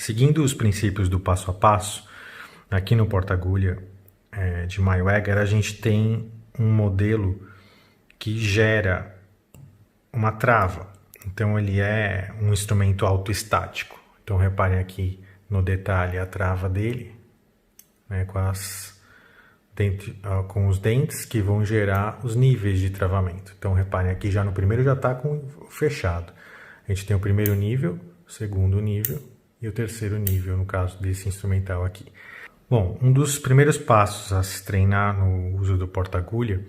Seguindo os princípios do passo a passo, aqui no porta-agulha de Maiwegger, a gente tem um modelo que gera uma trava. Então ele é um instrumento autoestático. Então reparem aqui no detalhe a trava dele, né, com os dentes que vão gerar os níveis de travamento. Então reparem aqui já no primeiro já está com fechado. A gente tem o primeiro nível, o segundo nível e o terceiro nível, no caso desse instrumental aqui. Bom, um dos primeiros passos a se treinar no uso do porta-agulha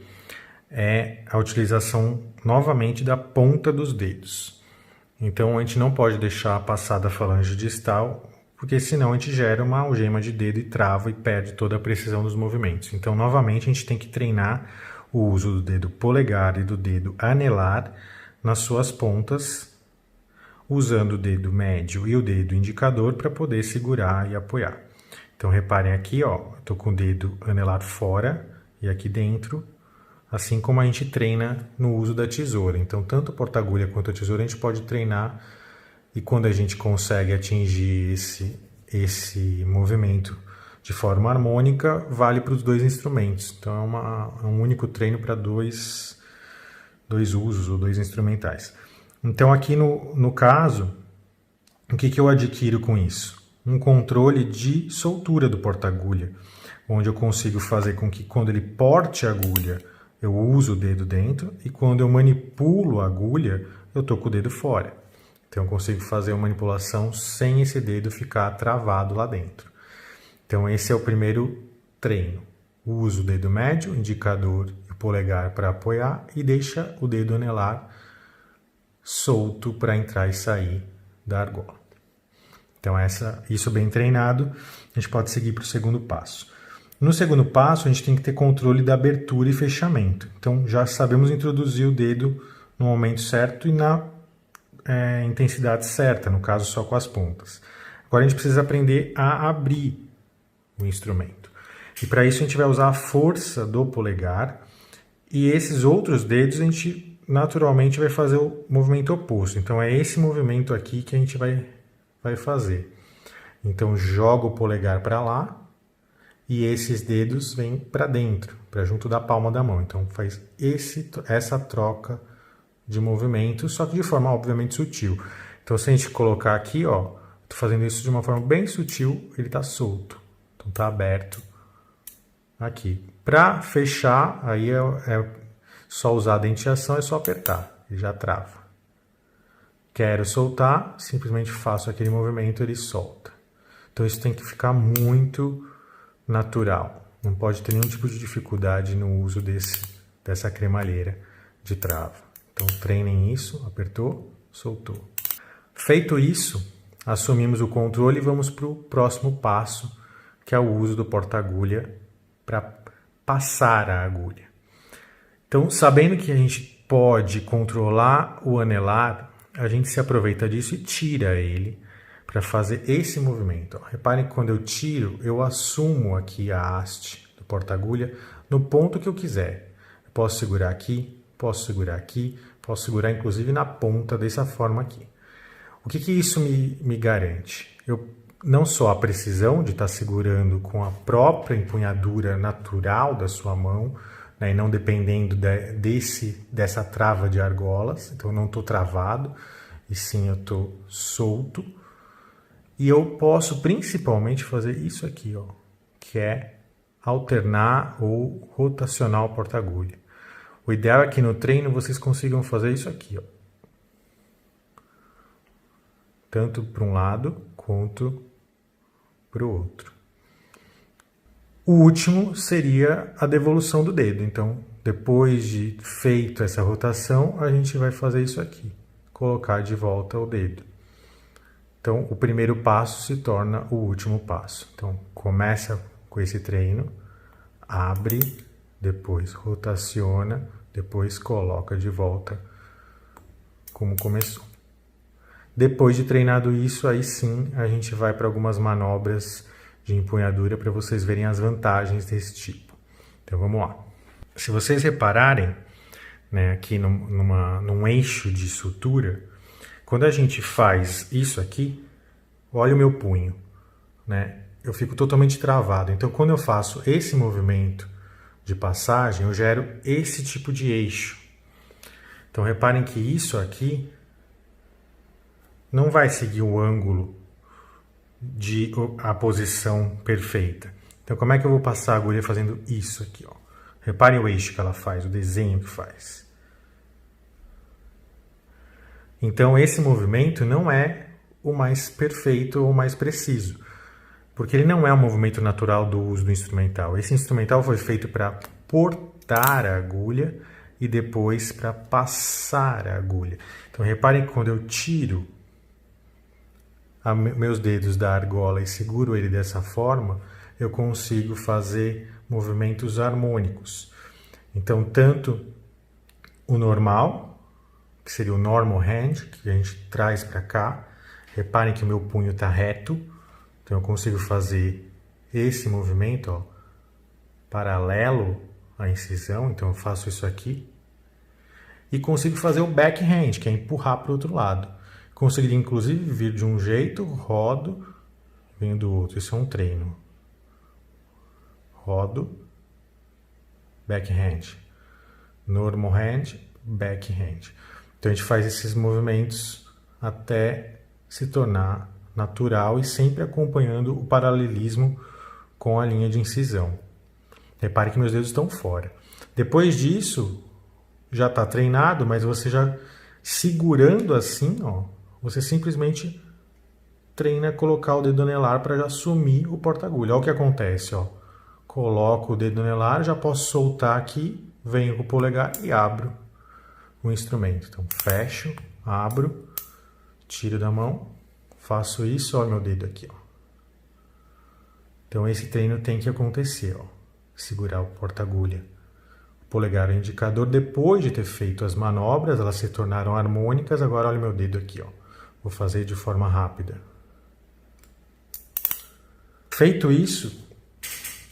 é a utilização novamente da ponta dos dedos. Então a gente não pode deixar passar da falange distal, porque senão a gente gera uma algema de dedo e trava e perde toda a precisão dos movimentos. Então novamente a gente tem que treinar o uso do dedo polegar e do dedo anelar nas suas pontas, usando o dedo médio e o dedo indicador para poder segurar e apoiar. Então reparem aqui, ó, estou com o dedo anelar fora e aqui dentro, assim como a gente treina no uso da tesoura. Então tanto o porta-agulha quanto a tesoura a gente pode treinar, e quando a gente consegue atingir esse movimento de forma harmônica, vale para os dois instrumentos. Então é um único treino para dois usos ou dois instrumentais. Então aqui no caso, o que eu adquiro com isso? Um controle de soltura do porta-agulha, onde eu consigo fazer com que quando ele porte a agulha, eu uso o dedo dentro, e quando eu manipulo a agulha, eu estou com o dedo fora. Então eu consigo fazer uma manipulação sem esse dedo ficar travado lá dentro. Então esse é o primeiro treino. Uso o dedo médio, indicador e o polegar para apoiar, e deixa o dedo anelar solto para entrar e sair da argola. Então isso bem treinado, a gente pode seguir para o segundo passo. No segundo passo, a gente tem que ter controle da abertura e fechamento. Então já sabemos introduzir o dedo no momento certo e na intensidade certa, no caso só com as pontas. Agora a gente precisa aprender a abrir o instrumento. E para isso a gente vai usar a força do polegar, e esses outros dedos a gente naturalmente vai fazer o movimento oposto. Então é esse movimento aqui que a gente vai fazer. Então joga o polegar para lá e esses dedos vêm para dentro, para junto da palma da mão. Então faz essa troca de movimento, só que de forma obviamente sutil. Então se a gente colocar aqui, ó, tô fazendo isso de uma forma bem sutil, ele tá solto. Então tá aberto aqui. Para fechar, aí é só usar a denteação, é só apertar, ele já trava. Quero soltar, simplesmente faço aquele movimento, ele solta. Então isso tem que ficar muito natural. Não pode ter nenhum tipo de dificuldade no uso dessa cremalheira de trava. Então treinem isso, apertou, soltou. Feito isso, assumimos o controle e vamos para o próximo passo, que é o uso do porta-agulha para passar a agulha. Então, sabendo que a gente pode controlar o anelar, a gente se aproveita disso e tira ele para fazer esse movimento. Reparem que quando eu tiro, eu assumo aqui a haste do porta-agulha no ponto que eu quiser. Eu posso segurar aqui, posso segurar aqui, posso segurar inclusive na ponta dessa forma aqui. O que isso me garante? Eu não só a precisão de estar segurando com a própria empunhadura natural da sua mão, né, e não dependendo dessa trava de argolas, então eu não estou travado, e sim eu estou solto. E eu posso principalmente fazer isso aqui, ó, que é alternar ou rotacionar o porta-agulha. O ideal é que no treino vocês consigam fazer isso aqui, ó, tanto para um lado quanto para o outro. O último seria a devolução do dedo. Então, depois de feito essa rotação, a gente vai fazer isso aqui, colocar de volta o dedo. Então, o primeiro passo se torna o último passo. Então, começa com esse treino, abre, depois rotaciona, depois coloca de volta como começou. Depois de treinado isso, aí sim a gente vai para algumas manobras de empunhadura para vocês verem as vantagens desse tipo. Então vamos lá. Se vocês repararem, né, aqui num eixo de sutura, quando a gente faz isso aqui, olha o meu punho, né? Eu fico totalmente travado. Então, quando eu faço esse movimento de passagem, eu gero esse tipo de eixo. Então, reparem que isso aqui não vai seguir o ângulo de a posição perfeita. Então, como é que eu vou passar a agulha fazendo isso aqui, ó? Reparem o eixo que ela faz, o desenho que faz. Então, esse movimento não é o mais perfeito ou mais preciso, porque ele não é um movimento natural do uso do instrumental. Esse instrumental foi feito para portar a agulha e depois para passar a agulha. Então, reparem que quando eu tiro meus dedos da argola e seguro ele dessa forma, eu consigo fazer movimentos harmônicos. Então, tanto o normal, que seria o normal hand, que a gente traz para cá. Reparem que o meu punho está reto, então eu consigo fazer esse movimento, ó, paralelo à incisão, então eu faço isso aqui. E consigo fazer o backhand, que é empurrar para o outro lado. Conseguiria inclusive vir de um jeito, rodo, venho do outro. Isso é um treino. Rodo, backhand. Normal hand, backhand. Então a gente faz esses movimentos até se tornar natural e sempre acompanhando o paralelismo com a linha de incisão. Repare que meus dedos estão fora. Depois disso, já está treinado, mas você já segurando assim, ó, você simplesmente treina a colocar o dedo anelar para já sumir o porta-agulha. Olha o que acontece, ó. Coloco o dedo anelar, já posso soltar aqui, venho com o polegar e abro o instrumento. Então, fecho, abro, tiro da mão, faço isso, olha meu dedo aqui, ó. Então, esse treino tem que acontecer, ó. Segurar o porta-agulha. O polegar é o indicador. Depois de ter feito as manobras, elas se tornaram harmônicas. Agora, olha meu dedo aqui, ó. Vou fazer de forma rápida. Feito isso,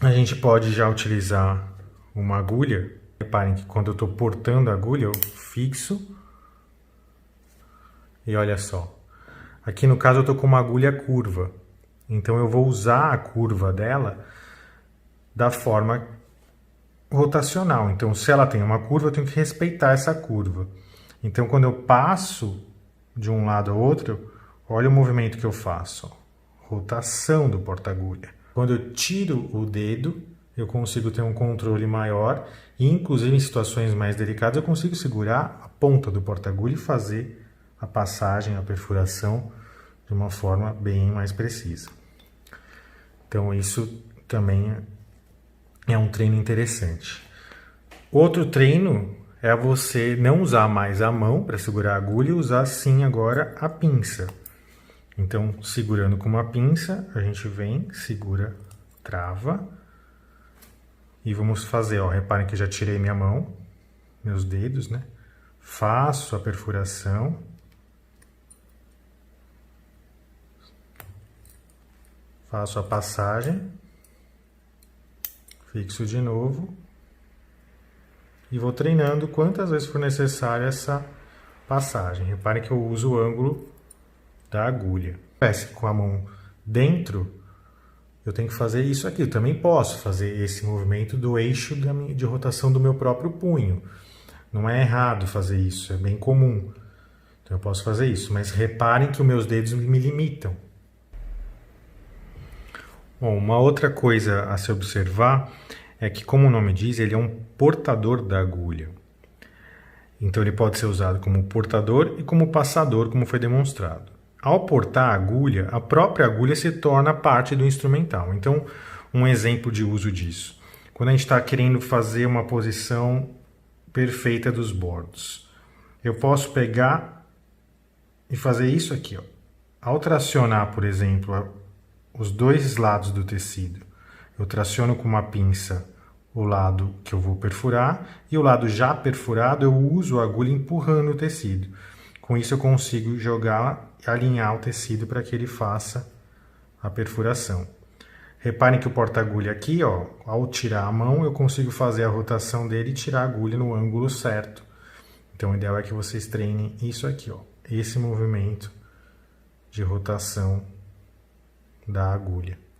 a gente pode já utilizar uma agulha. Reparem que quando eu estou portando a agulha, eu fixo. E olha só. Aqui no caso eu estou com uma agulha curva. Então eu vou usar a curva dela da forma rotacional. Então se ela tem uma curva, eu tenho que respeitar essa curva. Então quando eu passo de um lado ao outro, olha o movimento que eu faço. Ó. Rotação do porta-agulha. Quando eu tiro o dedo, eu consigo ter um controle maior e, inclusive, em situações mais delicadas, eu consigo segurar a ponta do porta-agulha e fazer a passagem, a perfuração de uma forma bem mais precisa. Então, isso também é um treino interessante. Outro treino é você não usar mais a mão para segurar a agulha e usar, sim, agora a pinça. Então, segurando com uma pinça, a gente vem, segura, trava. E vamos fazer, ó, reparem que eu já tirei minha mão, meus dedos, né? Faço a perfuração. Faço a passagem. Fixo de novo. E vou treinando quantas vezes for necessário essa passagem. Reparem que eu uso o ângulo da agulha. Com a mão dentro, eu tenho que fazer isso aqui. Eu também posso fazer esse movimento do eixo de rotação do meu próprio punho. Não é errado fazer isso, é bem comum. Então eu posso fazer isso, mas reparem que os meus dedos me limitam. Bom, uma outra coisa a se observar é que, como o nome diz, ele é um portador da agulha. Então ele pode ser usado como portador e como passador, como foi demonstrado. Ao portar a agulha, a própria agulha se torna parte do instrumental. Então, um exemplo de uso disso. Quando a gente está querendo fazer uma posição perfeita dos bordos, eu posso pegar e fazer isso aqui, ó. Ao tracionar, por exemplo, os dois lados do tecido, eu traciono com uma pinça o lado que eu vou perfurar e o lado já perfurado eu uso a agulha empurrando o tecido. Com isso eu consigo jogar e alinhar o tecido para que ele faça a perfuração. Reparem que o porta-agulha aqui, ó, ao tirar a mão, eu consigo fazer a rotação dele e tirar a agulha no ângulo certo. Então o ideal é que vocês treinem isso aqui, ó, esse movimento de rotação da agulha.